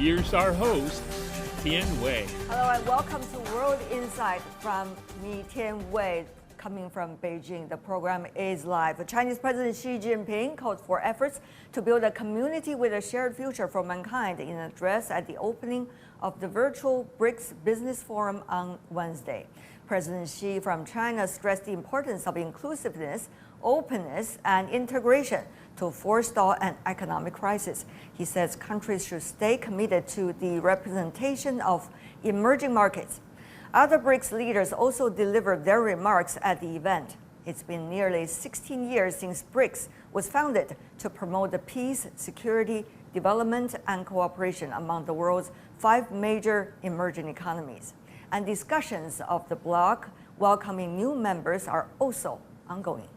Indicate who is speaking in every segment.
Speaker 1: Here's our host, Tian Wei.
Speaker 2: Hello and welcome to World Insight from me, Tian Wei, coming from Beijing. The program is live. Chinese President Xi Jinping called for efforts to build a community with a shared future for mankind in an address at the opening of the virtual BRICS Business Forum on Wednesday. President Xi from China stressed the importance of inclusiveness, openness, and integration to forestall an economic crisis. He says countries should stay committed to the representation of emerging markets. Other BRICS leaders also delivered their remarks at the event. It's been nearly 16 years since BRICS was founded to promote the peace, security, development, and cooperation among the world's 5 major emerging economies. And discussions of the bloc welcoming new members are also ongoing.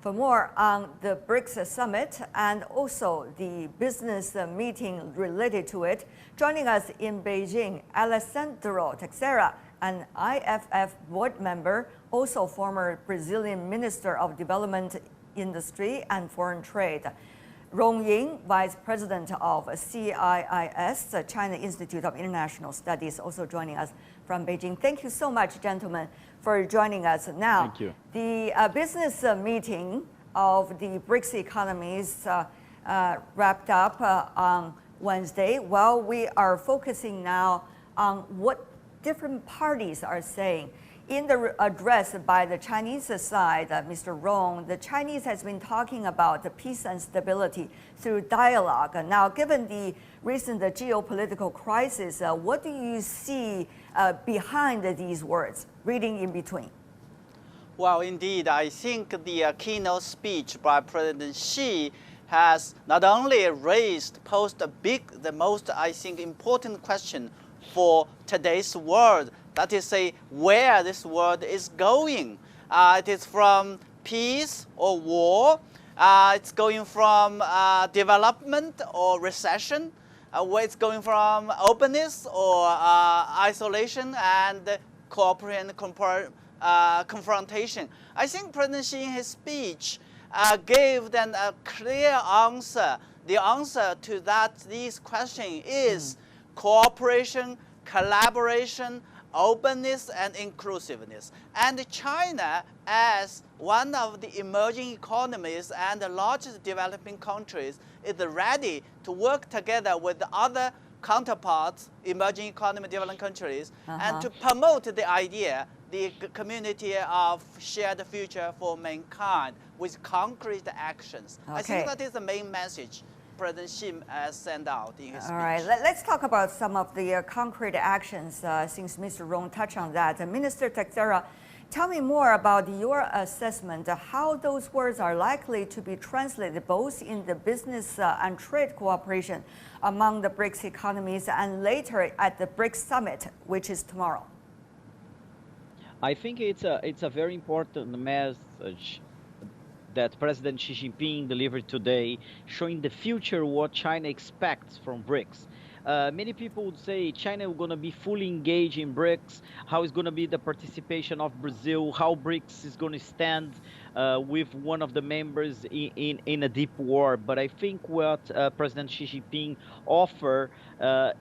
Speaker 2: For more on the BRICS summit and also the business meeting related to it, joining us in Beijing, Alessandro Teixeira, an IFF board member, also former Brazilian Minister of Development, Industry and Foreign Trade. Rong Ying, Vice President of CIIS, the China Institute of International Studies, also joining us from Beijing. Thank you so much, gentlemen, for joining us. Now,
Speaker 1: thank you.
Speaker 2: The business meeting of the BRICS economies wrapped up on Wednesday. Well, we are focusing now on what different parties are saying. In the address by the Chinese side, Mr. Rong, the Chinese has been talking about the peace and stability through dialogue. Now, given the recent geopolitical crisis, what do you see behind these words, reading in between?
Speaker 3: Well, indeed, I think the keynote speech by President Xi has not only posed the most, I think, important question for today's world, that is, where this world is going. It is from peace or war. It's going from development or recession. Where it's going from openness or isolation and cooperation and confrontation. I think President Xi in his speech gave them a clear answer. The answer to these questions is cooperation, collaboration, openness and inclusiveness. And China, as one of the emerging economies and the largest developing countries, is ready to work together with other counterparts, emerging economy developing countries, and to promote the idea, the community of shared future for mankind with concrete actions. Okay. I think that is the main message President Xi sent out in his speech.
Speaker 2: All right, let's talk about some of the concrete actions since Mr. Rong touched on that. Minister Teixeira, tell me more about your assessment, how those words are likely to be translated both in the business and trade cooperation among the BRICS economies and later at the BRICS summit, which is tomorrow.
Speaker 4: I think it's a very important message that President Xi Jinping delivered today, showing the future what China expects from BRICS. Many people would say China is going to be fully engaged in BRICS, how is going to be the participation of Brazil, how BRICS is going to stand with one of the members in a deep war. But I think what President Xi Jinping offer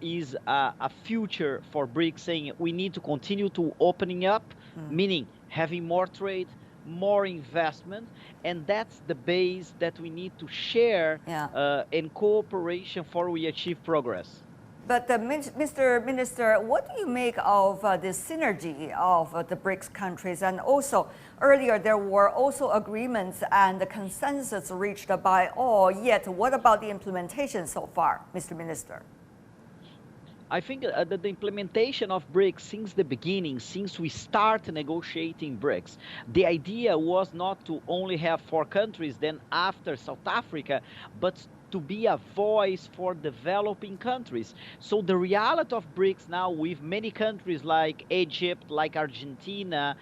Speaker 4: is a future for BRICS, saying we need to continue to opening up, meaning having more trade, more investment, and that's the base that we need to share in cooperation for we achieve progress.
Speaker 2: But Mr. Minister, what do you make of the synergy of the BRICS countries? And also, earlier there were also agreements and the consensus reached by all, yet what about the implementation so far, Mr. Minister?
Speaker 4: I think that the implementation of BRICS since the beginning, since we start negotiating BRICS, the idea was not to only have 4 countries, then after South Africa, but to be a voice for developing countries. So the reality of BRICS now, with many countries like Egypt, like Argentina,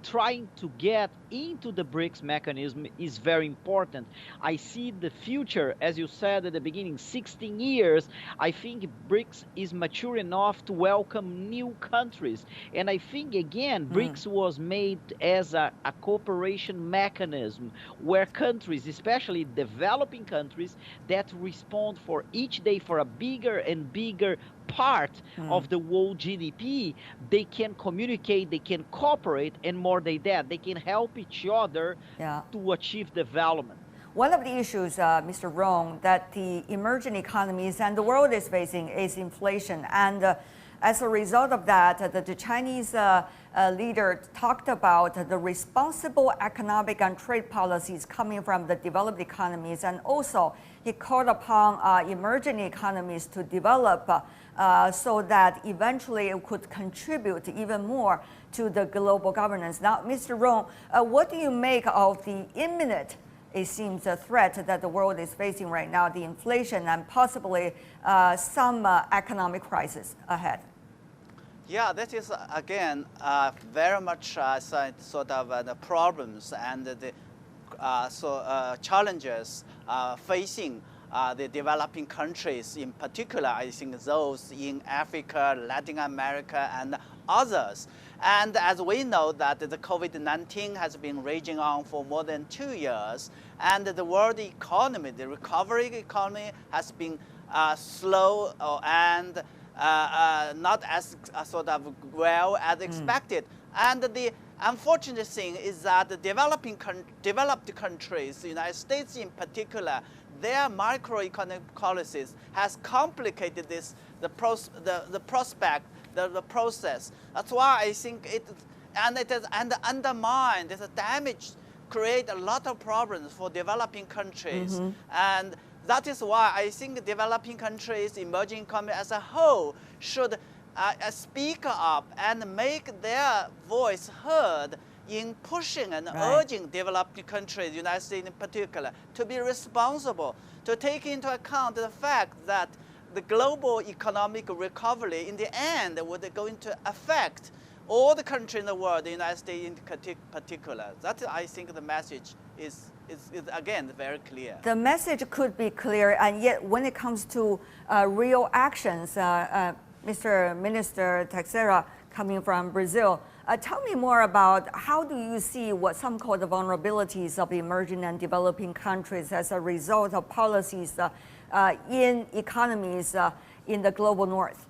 Speaker 4: trying to get into the BRICS mechanism is very important. I see the future, as you said at the beginning, 16 years, I think BRICS is mature enough to welcome new countries. And I think, again, BRICS was made as a cooperation mechanism where countries, especially developing countries, that respond for each day for a bigger and bigger part of the world GDP, they can communicate, they can cooperate, and more than that, they can help each other to achieve development.
Speaker 2: One of the issues, Mr. Rong, that the emerging economies and the world is facing is inflation. And as a result of that, the Chinese leader talked about the responsible economic and trade policies coming from the developed economies. And also, he called upon emerging economies to develop so that eventually it could contribute even more to the global governance. Now, Mr. Rong, what do you make of the imminent, it seems, a threat that the world is facing right now, the inflation and possibly some economic crisis ahead?
Speaker 3: Yeah, that is again very much sort of the problems and the challenges facing the developing countries, in particular, I think those in Africa, Latin America, and others. And as we know that the COVID-19 has been raging on for more than 2 years, and the world economy, the recovery economy, has been slow and not as sort of well as expected. And the unfortunate thing is that the developed countries, the United States in particular, their microeconomic policies has complicated this, the prospect, the process. That's why I think it has undermined, this damage, create a lot of problems for developing countries. And that is why I think developing countries, emerging economies as a whole, should speak up and make their voice heard in pushing and urging developing countries, the United States in particular, to be responsible, to take into account the fact that the global economic recovery in the end would going to affect all the countries in the world, the United States in particular. That, I think, the message is again very clear.
Speaker 2: The message could be clear, and yet when it comes to real actions, Mr. Minister Teixeira, coming from Brazil, tell me more about how do you see what some call the vulnerabilities of emerging and developing countries as a result of policies in economies in the global north?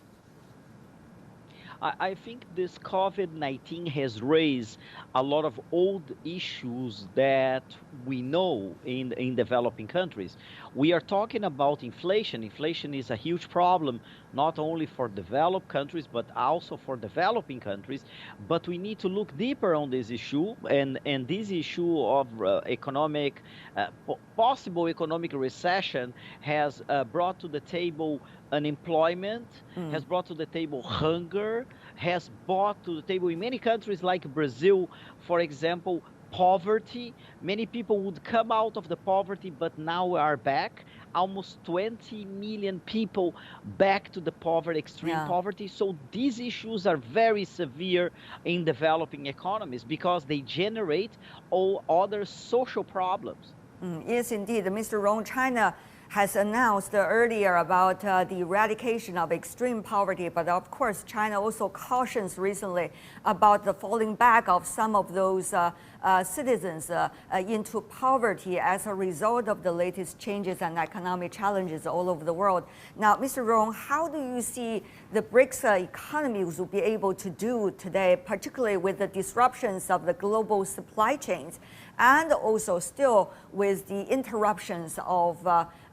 Speaker 4: I think this COVID-19 has raised a lot of old issues that we know in developing countries. We are talking about inflation. Inflation is a huge problem, not only for developed countries, but also for developing countries. But we need to look deeper on this issue, and this issue of possible economic recession has brought to the table unemployment, has brought to the table hunger, has brought to the table in many countries like Brazil, for example, poverty. Many people would come out of the poverty, but now are back. Almost 20 million people back to the poverty, extreme poverty. So these issues are very severe in developing economies because they generate all other social problems.
Speaker 2: Yes, indeed. Mr. Rong, China has announced earlier about the eradication of extreme poverty, but of course China also cautions recently about the falling back of some of those citizens into poverty as a result of the latest changes and economic challenges all over the world. Now, Mr. Rong, how do you see the BRICS economies will be able to do today, particularly with the disruptions of the global supply chains and also still with the interruptions of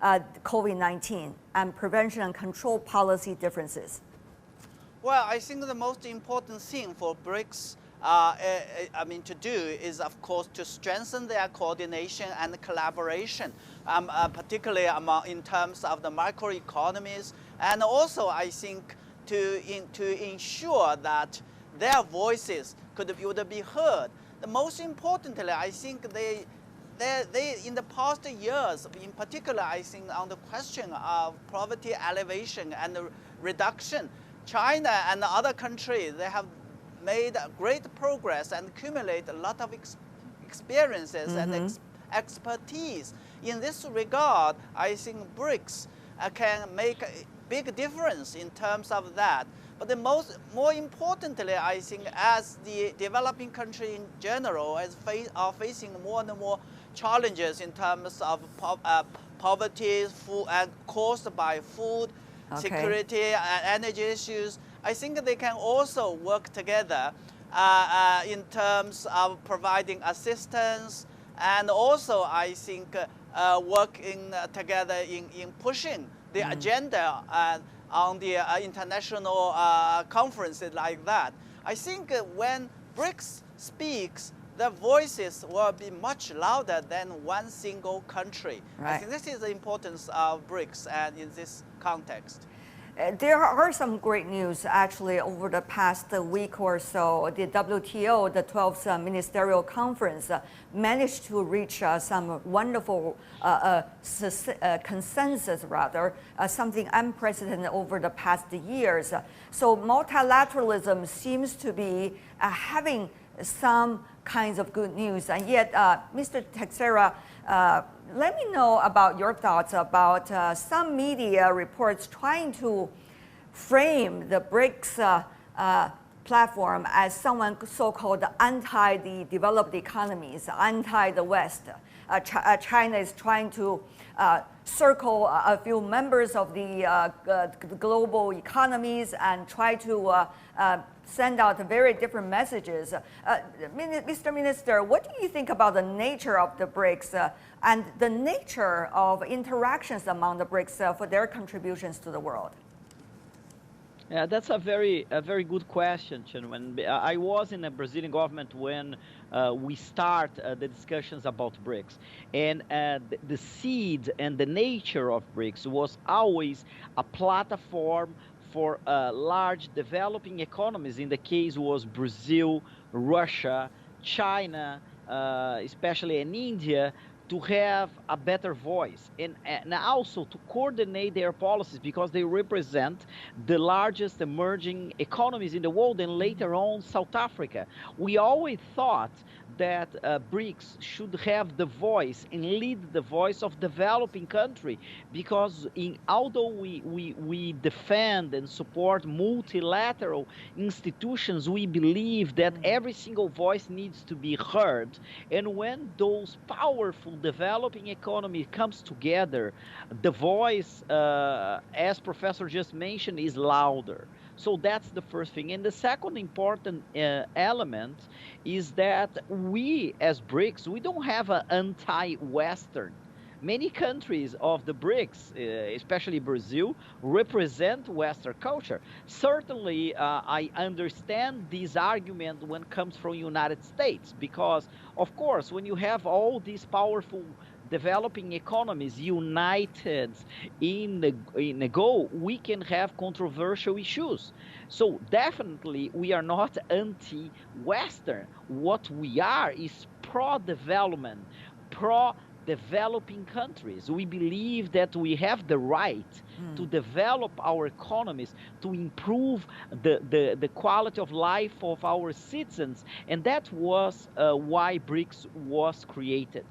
Speaker 2: COVID-19 and prevention and control policy differences?
Speaker 3: Well, I think the most important thing for BRICS to do is, of course, to strengthen their coordination and collaboration, particularly in terms of the microeconomies, and also, I think, to ensure that their voices would be heard. Most importantly, I think in the past years, in particular, I think on the question of poverty elevation and reduction, China and other countries, they have made great progress and accumulate a lot of experiences and expertise. In this regard, I think BRICS can make a big difference in terms of that. But the more importantly, I think as the developing country in general are facing more and more challenges in terms of poverty caused by food, security, energy issues, I think they can also work together in terms of providing assistance, and also I think working together in pushing the agenda on the international conferences like that. I think when BRICS speaks, their voices will be much louder than one single country. I think this is the importance of BRICS and in this context.
Speaker 2: There are some great news actually over the past week or so. The WTO, the 12th Ministerial Conference, managed to reach some wonderful consensus, something unprecedented over the past years. So multilateralism seems to be having some kinds of good news. And yet, Mr. Teixeira, let me know about your thoughts about some media reports trying to frame the BRICS platform as someone so-called anti the developed economies, anti the West. China is trying to circle a few members of the global economies and try to send out very different messages. Mr. Minister, what do you think about the nature of the BRICS and the nature of interactions among the BRICS for their contributions to the world?
Speaker 4: Yeah, that's a very good question, Chen. When I was in the Brazilian government when we start the discussions about BRICS, and the seed and the nature of BRICS was always a platform for large developing economies. In the case was Brazil, Russia, China, especially in India, to have a better voice and also to coordinate their policies, because they represent the largest emerging economies in the world, and later on South Africa. We always thought that BRICS should have the voice and lead the voice of developing country, because although we defend and support multilateral institutions, we believe that every single voice needs to be heard. And when those powerful developing economy comes together, the voice, as Professor just mentioned, is louder. So that's the first thing. And the second important element is that we, as BRICS, we don't have an anti-Western. Many countries of the BRICS, especially Brazil, represent Western culture. Certainly, I understand this argument when it comes from United States, because, of course, when you have all these powerful developing economies united in a goal, we can have controversial issues. So definitely we are not anti-Western. What we are is pro-development, pro-developing countries. We believe that we have the right to develop our economies, to improve the quality of life of our citizens, and that was why BRICS was created.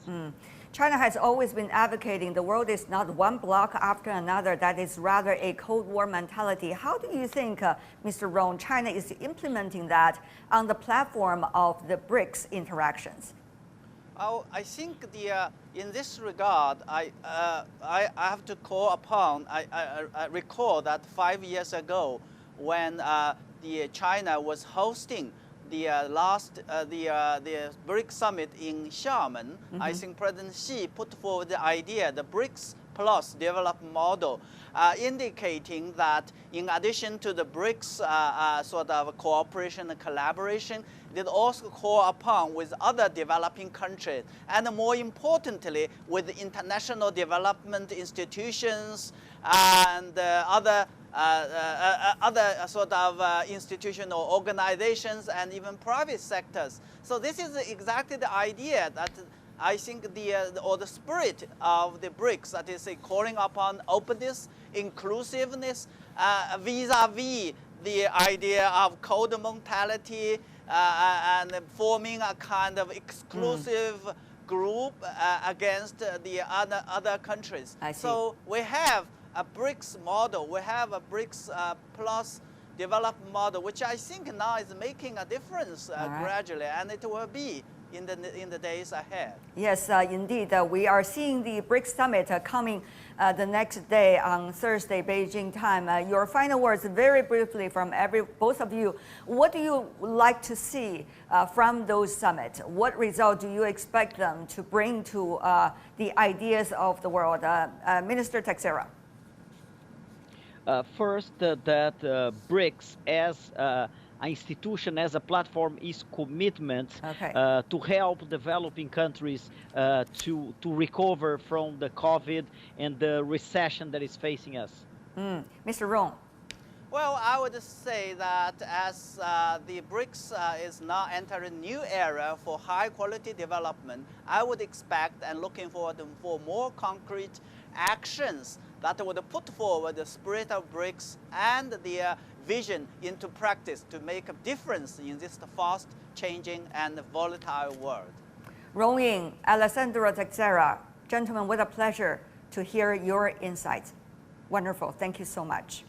Speaker 2: China has always been advocating the world is not one bloc after another, that is rather a Cold War mentality. How do you think, Mr. Rong, China is implementing that on the platform of the BRICS interactions?
Speaker 3: I think in this regard, I have to call upon, I recall that 5 years ago when China was hosting the BRICS summit in Xiamen, I think President Xi put forward the idea, the BRICS plus development model, indicating that in addition to the BRICS sort of cooperation and collaboration, they also call upon with other developing countries, and more importantly, with international development institutions and other sort of institutional organizations and even private sectors. So this is exactly the idea that I think the spirit of the BRICS, that is calling upon openness, inclusiveness, vis-a-vis the idea of code mentality and forming a kind of exclusive group against the other countries.
Speaker 2: I see.
Speaker 3: So we have a BRICS model, we have a BRICS plus development model, which I think now is making a difference gradually, and it will be in the days ahead.
Speaker 2: Yes, indeed. We are seeing the BRICS summit coming the next day on Thursday, Beijing time. Your final words, very briefly, from both of you. What do you like to see from those summits? What result do you expect them to bring to the ideas of the world? Minister Teixeira.
Speaker 4: First, that BRICS as an institution, as a platform, is commitment to help developing countries to recover from the COVID and the recession that is facing us.
Speaker 2: Mr. Rong.
Speaker 3: Well, I would say that as the BRICS is now entering a new era for high quality development, I would expect and looking forward for more concrete actions that would put forward the spirit of BRICS and their vision into practice to make a difference in this fast changing and volatile world.
Speaker 2: Rong Ying, Alessandro Teixeira, gentlemen, what a pleasure to hear your insights. Wonderful. Thank you so much.